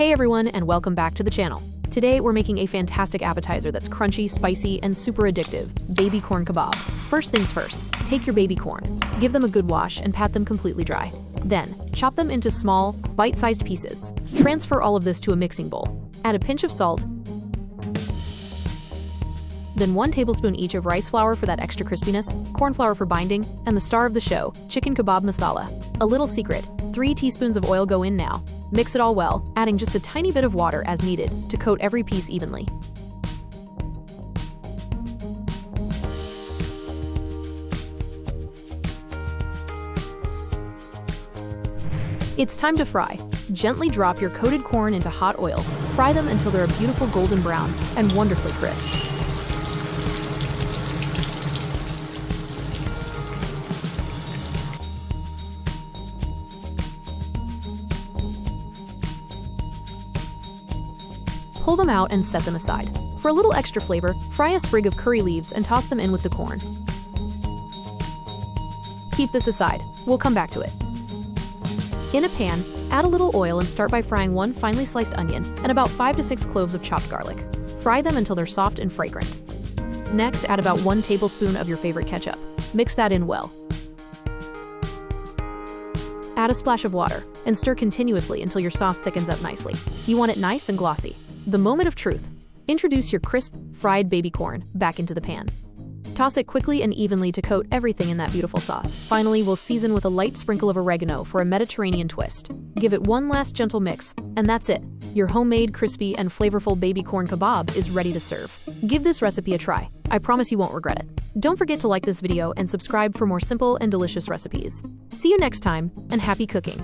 Hey everyone, and welcome back to the channel. Today we're making a fantastic appetizer that's crunchy, spicy, and super addictive, baby corn kebab. First things first, take your baby corn, give them a good wash and pat them completely dry. Then, chop them into small, bite-sized pieces. Transfer all of this to a mixing bowl. Add a pinch of salt, then 1 tablespoon each of rice flour for that extra crispiness, corn flour for binding, and the star of the show, chicken kebab masala. A little secret, 3 teaspoons of oil go in now. Mix it all well, adding just a tiny bit of water as needed to coat every piece evenly. It's time to fry. Gently drop your coated corn into hot oil. Fry them until they're a beautiful golden brown and wonderfully crisp. Pull them out and set them aside. For a little extra flavor, fry a sprig of curry leaves and toss them in with the corn. Keep this aside. We'll come back to it. In a pan, add a little oil and start by frying 1 finely sliced onion and about 5 to 6 cloves of chopped garlic. Fry them until they're soft and fragrant. Next, add about 1 tablespoon of your favorite ketchup. Mix that in well. Add a splash of water and stir continuously until your sauce thickens up nicely. You want it nice and glossy. The moment of truth. Introduce your crisp, fried baby corn back into the pan. Toss it quickly and evenly to coat everything in that beautiful sauce. Finally, we'll season with a light sprinkle of oregano for a Mediterranean twist. Give it one last gentle mix, and that's it. Your homemade, crispy, and flavorful baby corn kebab is ready to serve. Give this recipe a try. I promise you won't regret it. Don't forget to like this video and subscribe for more simple and delicious recipes. See you next time, and happy cooking!